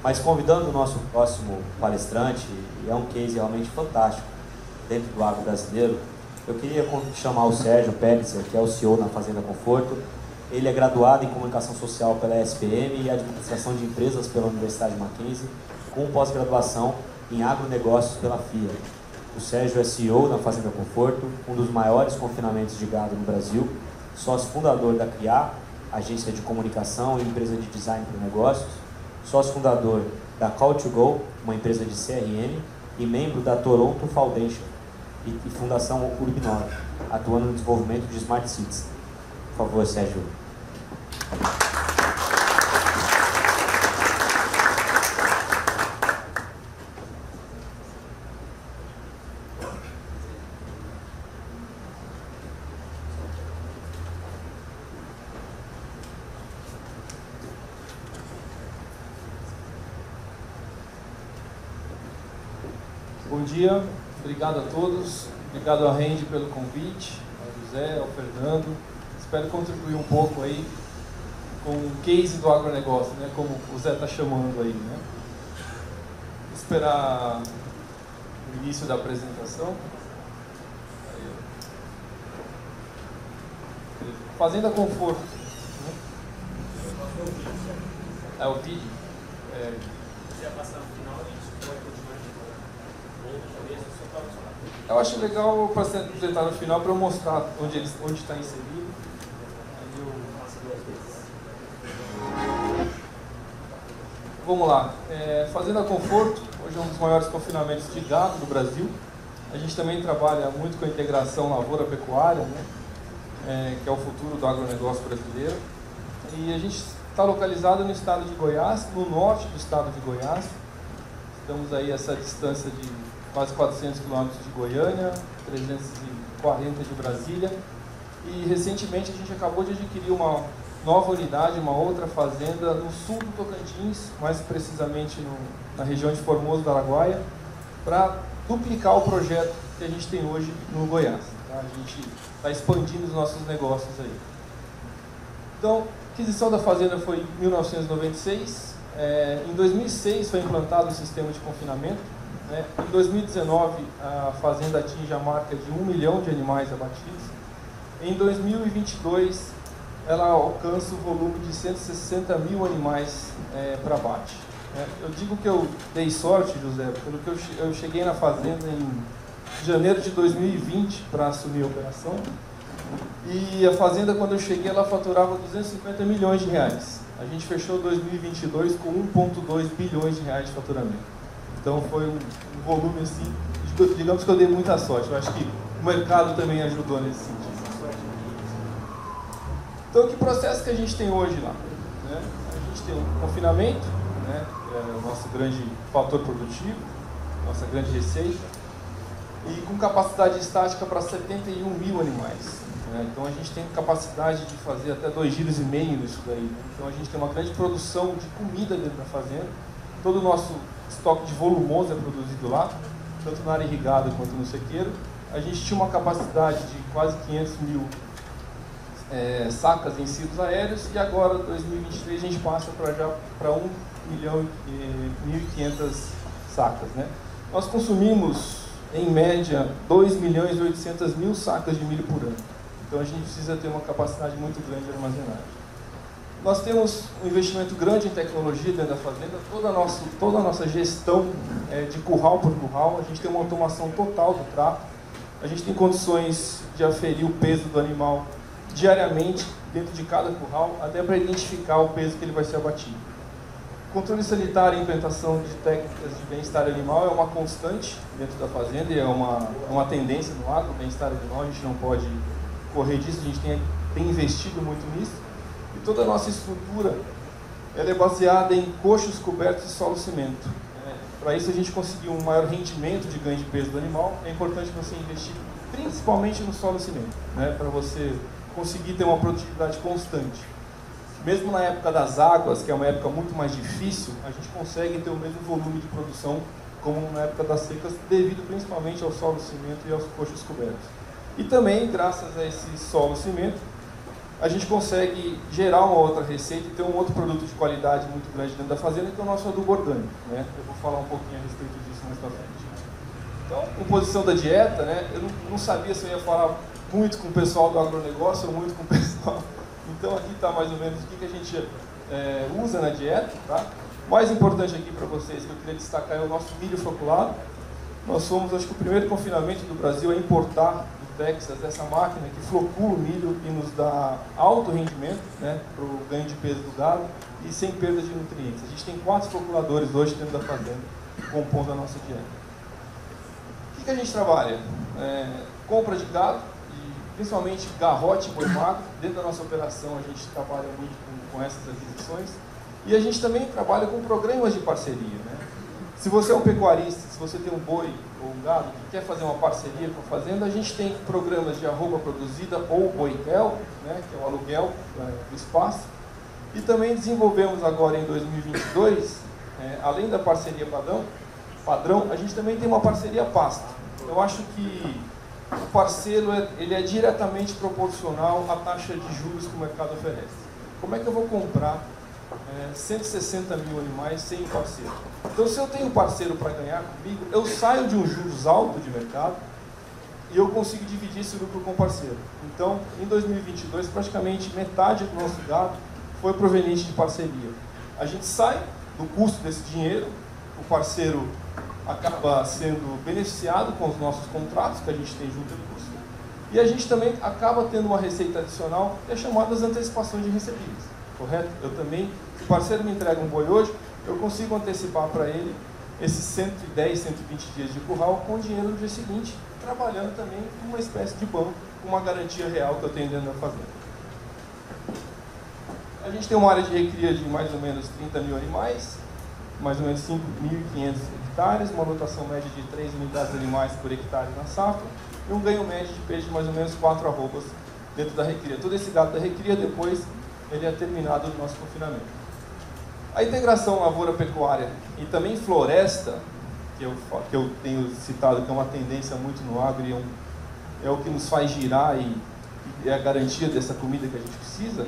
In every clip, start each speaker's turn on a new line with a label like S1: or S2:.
S1: Mas convidando o nosso próximo palestrante, e é um case realmente fantástico dentro do agro brasileiro, eu queria chamar o Sérgio Pellicer, que é o CEO na Fazenda Conforto. Ele é graduado em Comunicação Social pela SPM e Administração de Empresas pela Universidade Mackenzie, com pós-graduação em Agronegócios pela FIA. O Sérgio é CEO na Fazenda Conforto, um dos maiores confinamentos de gado no Brasil, sócio fundador da CRIA, agência de comunicação e empresa de design para negócios, sócio fundador da Call2Go, uma empresa de CRM, e membro da Toronto Foundation e Fundação Urbinov, atuando no desenvolvimento de Smart Cities. Por favor, Sérgio.
S2: Bom dia, obrigado a todos, obrigado a Randy pelo convite, ao José, ao Fernando. Espero contribuir um pouco aí com o case do agronegócio, né, como o Zé está chamando aí, né. Vou esperar o início da apresentação. Fazenda Conforto. Né? É o vídeo?
S1: Se ia passar no final, a gente pode continuar de
S2: Eu acho legal apresentar no final para eu mostrar onde está inserido. Aí eu faço 2 vezes. Vamos lá. Fazenda Conforto, hoje é um dos maiores confinamentos de gado do Brasil. A gente também trabalha muito com a integração lavoura-pecuária, né? Que é o futuro do agronegócio brasileiro. E a gente está localizado no estado de Goiás, no norte do estado de Goiás. Estamos aí a essa distância de quase 400 quilômetros de Goiânia, 340 de Brasília. E recentemente a gente acabou de adquirir uma nova unidade, uma outra fazenda no sul do Tocantins, mais precisamente na região de Formoso do Araguaia, para duplicar o projeto que a gente tem hoje no Goiás. Tá? A gente está expandindo os nossos negócios aí. Então, a aquisição da fazenda foi em 1996. Em 2006 foi implantado o sistema de confinamento. Em 2019, a fazenda atinge a marca de 1 milhão de animais abatidos. Em 2022, ela alcança o volume de 160 mil animais para abate. Eu digo que eu dei sorte, José, pelo que eu cheguei na fazenda em janeiro de 2020 para assumir a operação. E a fazenda, quando eu cheguei, ela faturava 250 milhões de reais. A gente fechou 2022 com 1,2 bilhões de reais de faturamento. Então foi um volume assim, digamos que eu dei muita sorte. Eu acho que o mercado também ajudou nesse sentido. Então, que processo que a gente tem hoje lá? Né? A gente tem um confinamento, né? Que é o nosso grande fator produtivo, nossa grande receita, e com capacidade estática para 71 mil animais. Né? Então a gente tem capacidade de fazer até 2,5 giros nisso daí. Né? Então a gente tem uma grande produção de comida dentro da fazenda. Todo o nosso estoque de volumoso é produzido lá, tanto na área irrigada quanto no sequeiro. A gente tinha uma capacidade de quase 500 mil sacas em silos aéreos, e agora, em 2023, a gente passa para 1 milhão e 1.500 sacas. Né? Nós consumimos, em média, 2 milhões e 800 mil sacas de milho por ano. Então a gente precisa ter uma capacidade muito grande de armazenagem. Nós temos um investimento grande em tecnologia dentro da fazenda, toda a nossa gestão de curral por curral. A gente tem uma automação total do trato, a gente tem condições de aferir o peso do animal diariamente dentro de cada curral, até para identificar o peso que ele vai ser abatido. Controle sanitário e implementação de técnicas de bem-estar animal é uma constante dentro da fazenda e é uma tendência no agro, bem-estar animal. A gente não pode correr disso, a gente tem investido muito nisso. E toda a nossa estrutura ela é baseada em coxos cobertos de solo cimento. Para isso a gente conseguir um maior rendimento de ganho de peso do animal, é importante você investir principalmente no solo cimento, né, para você conseguir ter uma produtividade constante. Mesmo na época das águas, que é uma época muito mais difícil, a gente consegue ter o mesmo volume de produção como na época das secas, devido principalmente ao solo cimento e aos coxos cobertos. E também, graças a esse solo cimento, a gente consegue gerar uma outra receita e ter um outro produto de qualidade muito grande dentro da fazenda, que é o nosso adubo orgânico, né? Eu vou falar um pouquinho a respeito disso mais para frente. Então, composição da dieta, né? Eu não sabia se eu ia falar muito com o pessoal do agronegócio ou muito com o pessoal. Então, aqui está mais ou menos o que a gente usa na dieta, tá? O mais importante aqui para vocês que eu queria destacar é o nosso milho floculado. Nós fomos, acho que, o primeiro confinamento do Brasil a importar do Texas essa máquina que flocula o milho e nos dá alto rendimento, né, para o ganho de peso do gado e sem perda de nutrientes. A gente tem 4 floculadores hoje dentro da fazenda, compondo a nossa dieta. O que a gente trabalha? Compra de gado, principalmente garrote e boi magro. Dentro da nossa operação a gente trabalha muito com essas aquisições. E a gente também trabalha com programas de parceria, né? Se você é um pecuarista, se você tem um boi ou um gado que quer fazer uma parceria com a fazenda, a gente tem programas de arroba produzida ou boitel, né, que é o aluguel do espaço. E também desenvolvemos agora em 2022, além da parceria padrão, a gente também tem uma parceria pasta. Eu acho que o parceiro ele é diretamente proporcional à taxa de juros que o mercado oferece. Como é que eu vou comprar 160 mil animais sem um parceiro? Então, se eu tenho um parceiro para ganhar comigo, eu saio de um juros alto de mercado e eu consigo dividir esse lucro com o parceiro. Então, em 2022, praticamente metade do nosso gado foi proveniente de parceria. A gente sai do custo desse dinheiro, o parceiro acaba sendo beneficiado com os nossos contratos que a gente tem junto ao custo, e a gente também acaba tendo uma receita adicional, que é chamada de antecipações de recebíveis. Correto? Eu também, se o parceiro me entrega um boi hoje, eu consigo antecipar para ele esses 110, 120 dias de curral com o dinheiro no dia seguinte, trabalhando também com uma espécie de banco, com uma garantia real que eu tenho dentro da fazenda. A gente tem uma área de recria de mais ou menos 30 mil animais, mais ou menos 5.500 hectares, uma lotação média de 3 unidades de animais por hectare na safra, e um ganho médio de peixe de mais ou menos 4 arrobas dentro da recria. Todo esse gado da recria, depois, ele é terminado no nosso confinamento. A integração lavoura-pecuária e também floresta, que eu tenho citado que é uma tendência muito no agro e é o que nos faz girar e é a garantia dessa comida que a gente precisa,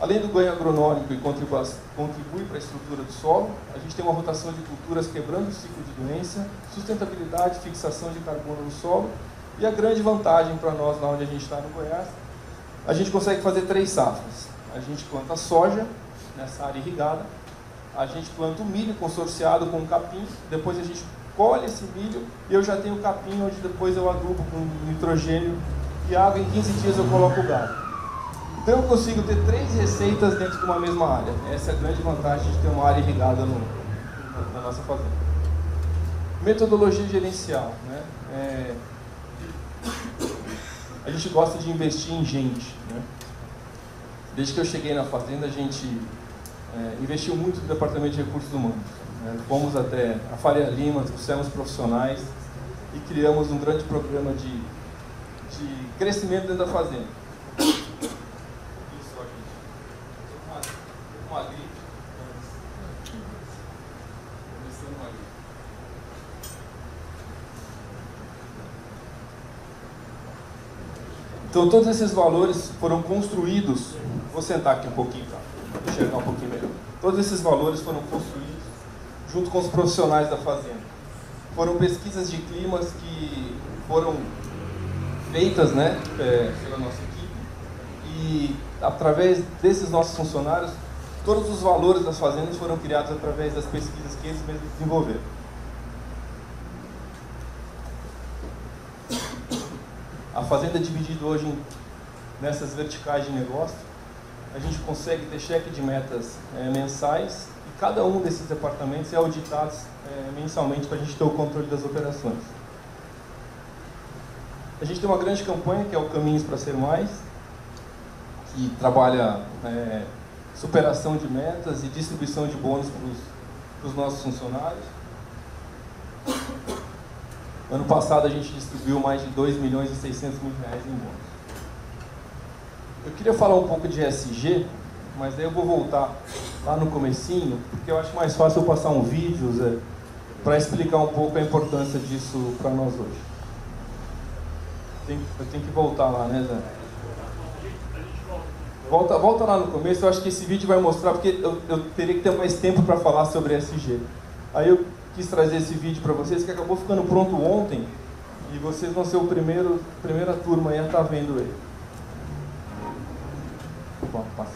S2: além do ganho agronômico e contribui para a estrutura do solo, a gente tem uma rotação de culturas quebrando o ciclo de doença, sustentabilidade, fixação de carbono no solo, e a grande vantagem para nós, lá onde a gente está no Goiás, a gente consegue fazer 3 safras. A gente planta soja nessa área irrigada, a gente planta o milho consorciado com o capim, depois a gente colhe esse milho e eu já tenho o capim, onde depois eu adubo com nitrogênio e água, em 15 dias eu coloco o gado. Então eu consigo ter 3 receitas dentro de uma mesma área. Essa é a grande vantagem de ter uma área irrigada na nossa fazenda. Metodologia gerencial, né? A gente gosta de investir em gente, né? Desde que eu cheguei na fazenda, a gente investiu muito no departamento de recursos humanos, né? Fomos até a Faria Lima, trouxemos profissionais e criamos um grande programa de crescimento dentro da fazenda. Então, todos esses valores foram construídos. Vou sentar aqui um pouquinho para enxergar um pouquinho melhor. Todos esses valores foram construídos junto com os profissionais da fazenda. Foram pesquisas de climas que foram feitas, né, pela nossa equipe, e através desses nossos funcionários, todos os valores das fazendas foram criados através das pesquisas que eles mesmos desenvolveram. A fazenda é dividida hoje nessas verticais de negócio. A gente consegue ter cheque de metas mensais e cada um desses departamentos é auditado mensalmente para a gente ter o controle das operações. A gente tem uma grande campanha que é o Caminhos para Ser Mais, que trabalha superação de metas e distribuição de bônus para os nossos funcionários. Ano passado a gente distribuiu mais de 2.600.000 reais em bônus. Eu queria falar um pouco de ESG, mas daí eu vou voltar lá no comecinho, porque eu acho mais fácil eu passar um vídeo, Zé, para explicar um pouco a importância disso para nós hoje. Eu tenho que voltar lá, né, Zé? Volta lá no começo, eu acho que esse vídeo vai mostrar, porque eu teria que ter mais tempo para falar sobre ESG. Aí eu quis trazer esse vídeo para vocês, que acabou ficando pronto ontem, e vocês vão ser a primeira turma aí a estar vendo ele. Bom, passa.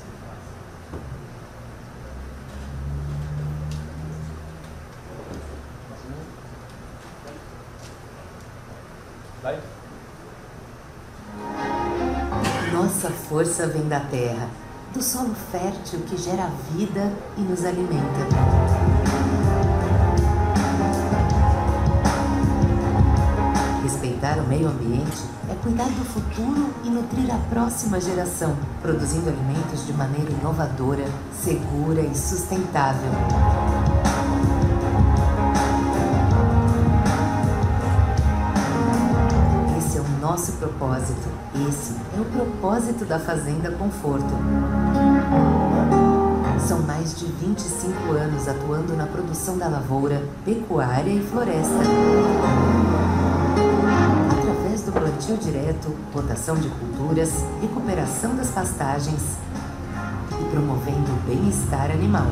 S2: Vai.
S3: Nossa força vem da terra, do solo fértil que gera vida e nos alimenta. Respeitar o meio ambiente é cuidar do futuro e nutrir a próxima geração, produzindo alimentos de maneira inovadora, segura e sustentável. Esse é o nosso propósito. Esse é o propósito da Fazenda Conforto. São mais de 25 anos atuando na produção da lavoura, pecuária e floresta. Através do plantio direto, rotação de culturas, recuperação das pastagens e promovendo o bem-estar animal.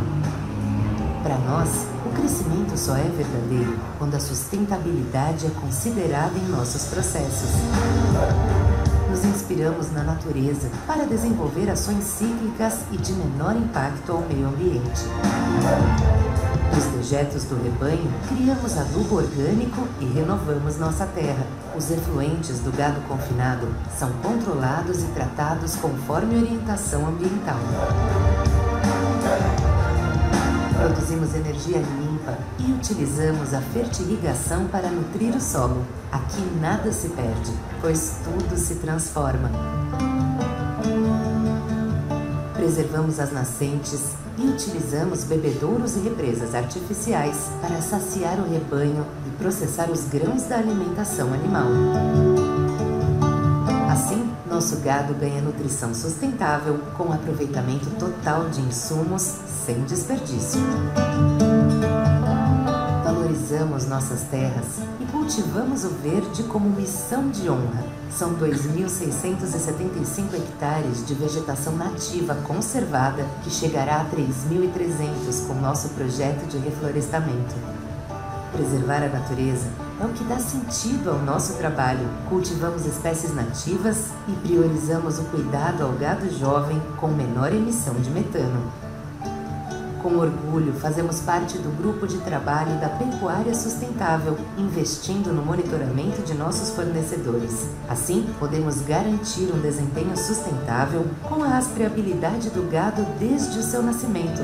S3: Para nós, o crescimento só é verdadeiro quando a sustentabilidade é considerada em nossos processos. Nos inspiramos na natureza para desenvolver ações cíclicas e de menor impacto ao meio ambiente. Dos dejetos do rebanho, criamos adubo orgânico e renovamos nossa terra. Os efluentes do gado confinado são controlados e tratados conforme orientação ambiental. Produzimos energia limpa e utilizamos a fertirrigação para nutrir o solo. Aqui nada se perde, pois tudo se transforma. Preservamos as nascentes e utilizamos bebedouros e represas artificiais para saciar o rebanho e processar os grãos da alimentação animal. Assim, nosso gado ganha nutrição sustentável com aproveitamento total de insumos sem desperdício. Valorizamos nossas terras e cultivamos o verde como missão de honra. São 2.675 hectares de vegetação nativa conservada que chegará a 3.300 com nosso projeto de reflorestamento. Preservar a natureza é o que dá sentido ao nosso trabalho. Cultivamos espécies nativas e priorizamos o cuidado ao gado jovem com menor emissão de metano. Com orgulho, fazemos parte do grupo de trabalho da Pecuária Sustentável, investindo no monitoramento de nossos fornecedores. Assim, podemos garantir um desempenho sustentável com a rastreabilidade do gado desde o seu nascimento.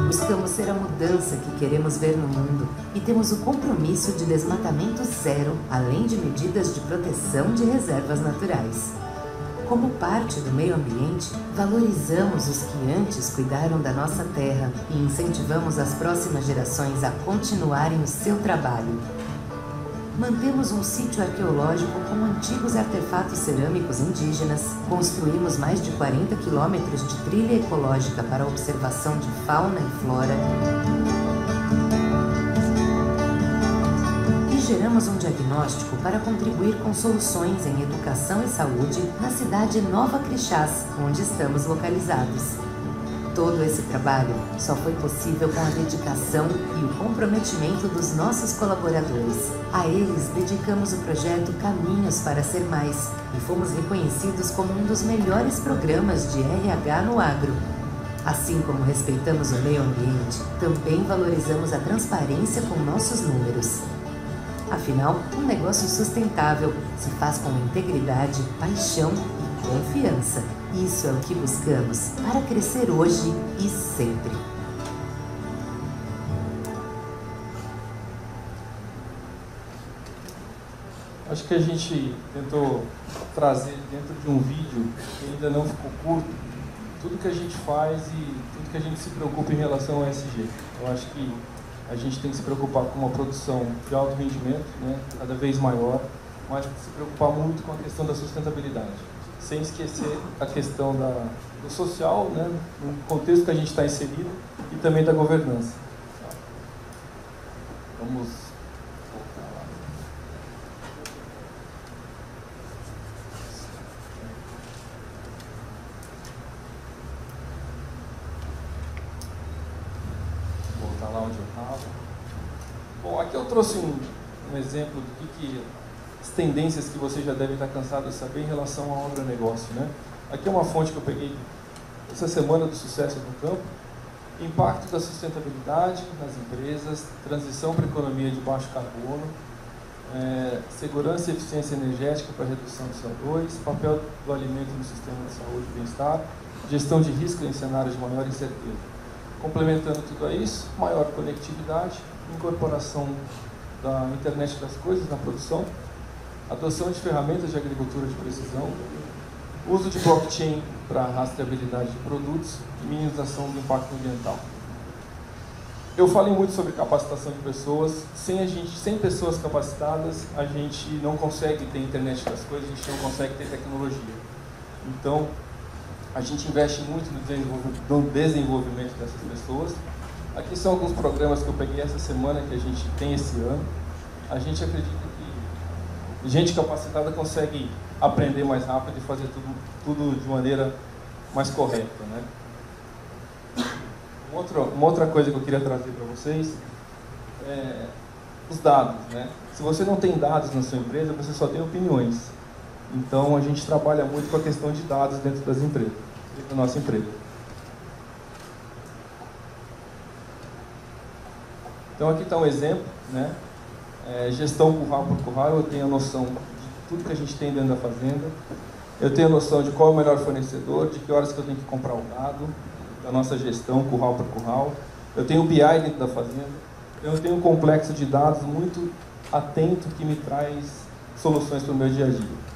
S3: Buscamos ser a mudança que queremos ver no mundo e temos o compromisso de desmatamento zero, além de medidas de proteção de reservas naturais. Como parte do meio ambiente, valorizamos os que antes cuidaram da nossa terra e incentivamos as próximas gerações a continuarem o seu trabalho. Mantemos um sítio arqueológico com antigos artefatos cerâmicos indígenas, construímos mais de 40 quilômetros de trilha ecológica para a observação de fauna e flora e geramos um diagnóstico para contribuir com soluções em educação e saúde na cidade Nova Crixás, onde estamos localizados. Todo esse trabalho só foi possível com a dedicação e o comprometimento dos nossos colaboradores. A eles dedicamos o projeto Caminhos para Ser Mais e fomos reconhecidos como um dos melhores programas de RH no agro. Assim como respeitamos o meio ambiente, também valorizamos a transparência com nossos números. Afinal, um negócio sustentável se faz com integridade, paixão e confiança. Isso é o que buscamos para crescer hoje e sempre.
S2: Acho que a gente tentou trazer dentro de um vídeo que ainda não ficou curto tudo que a gente faz e tudo que a gente se preocupa em relação ao ESG. Eu acho que a gente tem que se preocupar com uma produção de alto rendimento, né, cada vez maior, mas se preocupar muito com a questão da sustentabilidade, sem esquecer a questão do social, né, no contexto que a gente está inserido, e também da governança. Vamos voltar lá. errava. Bom, aqui eu trouxe um exemplo do que as tendências que você já deve estar cansado de saber em relação ao agronegócio, né? Aqui é uma fonte que eu peguei essa semana do Sucesso no Campo. Impacto da sustentabilidade nas empresas, transição para a economia de baixo carbono, segurança e eficiência energética para redução de CO2, papel do alimento no sistema de saúde e bem-estar, gestão de risco em cenários de maior incerteza. Complementando tudo a isso, maior conectividade, incorporação da internet das coisas na produção, adoção de ferramentas de agricultura de precisão, uso de blockchain para rastreabilidade de produtos e minimização do impacto ambiental. Eu falei muito sobre capacitação de pessoas. Sem pessoas capacitadas, a gente não consegue ter internet das coisas, a gente não consegue ter tecnologia. Então, a gente investe muito no desenvolvimento dessas pessoas. Aqui são alguns programas que eu peguei essa semana que a gente tem esse ano. A gente acredita que gente capacitada consegue aprender mais rápido e fazer tudo de maneira mais correta, né? Uma outra coisa que eu queria trazer para vocês é os dados, né? Se você não tem dados na sua empresa, você só tem opiniões. Então, a gente trabalha muito com a questão de dados dentro das empresas, dentro da nossa empresa. Então, aqui está um exemplo, né? Gestão curral por curral. Eu tenho a noção de tudo que a gente tem dentro da fazenda. Eu tenho a noção de qual é o melhor fornecedor, de que horas que eu tenho que comprar o gado, da nossa gestão curral por curral. Eu tenho o BI dentro da fazenda. Eu tenho um complexo de dados muito atento que me traz soluções para o meu dia a dia.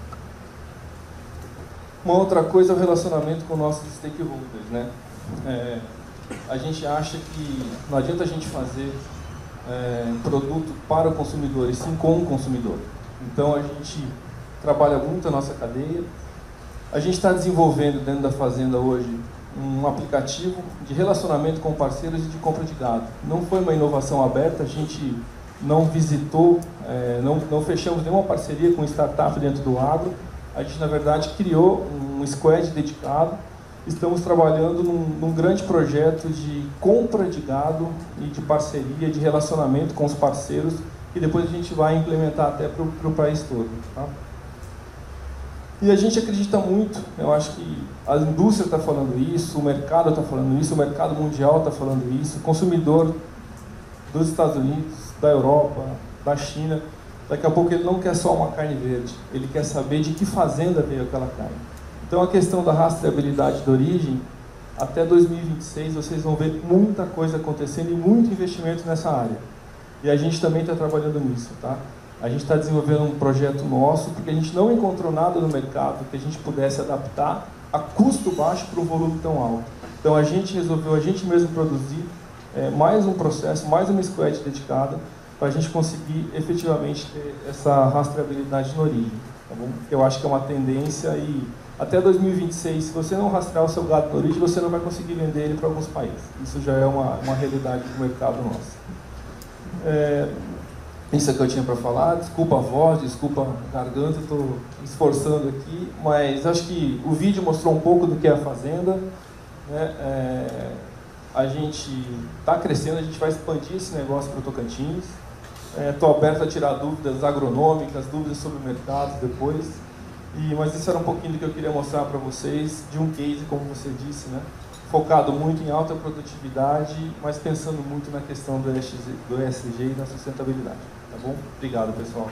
S2: Uma outra coisa é o relacionamento com nossos stakeholders, né? A gente acha que não adianta a gente fazer produto para o consumidor, e sim com o consumidor. Então a gente trabalha muito a nossa cadeia. A gente está desenvolvendo dentro da fazenda hoje um aplicativo de relacionamento com parceiros e de compra de gado. Não foi uma inovação aberta, a gente não visitou, não fechamos nenhuma parceria com startup dentro do agro. A gente, na verdade, criou um squad dedicado. Estamos trabalhando num grande projeto de compra de gado e de parceria, de relacionamento com os parceiros, que depois a gente vai implementar até para o país todo. Tá? E a gente acredita muito, eu acho que a indústria está falando isso, o mercado está falando isso, o mercado mundial está falando isso, o consumidor dos Estados Unidos, da Europa, da China, daqui a pouco ele não quer só uma carne verde, ele quer saber de que fazenda veio aquela carne. Então a questão da rastreabilidade de origem, até 2026 vocês vão ver muita coisa acontecendo e muito investimento nessa área. E a gente também está trabalhando nisso, tá? A gente está desenvolvendo um projeto nosso, porque a gente não encontrou nada no mercado que a gente pudesse adaptar a custo baixo para um volume tão alto. Então a gente resolveu, a gente mesmo produzir mais um processo, mais uma squad dedicada, para a gente conseguir efetivamente ter essa rastreabilidade na origem. Tá bom? Eu acho que é uma tendência e até 2026, se você não rastrear o seu gado na origem, você não vai conseguir vender ele para alguns países. Isso já é uma realidade do mercado nosso. Isso é que eu tinha para falar. Desculpa a voz, desculpa a garganta, estou esforçando aqui, mas acho que o vídeo mostrou um pouco do que é a fazenda, né? A gente está crescendo, a gente vai expandir esse negócio para o Tocantins. Estou aberto a tirar dúvidas agronômicas, dúvidas sobre o mercado depois. Mas isso era um pouquinho do que eu queria mostrar para vocês, de um case, como você disse, né? Focado muito em alta produtividade, mas pensando muito na questão do ESG e da sustentabilidade. Tá bom? Obrigado, pessoal.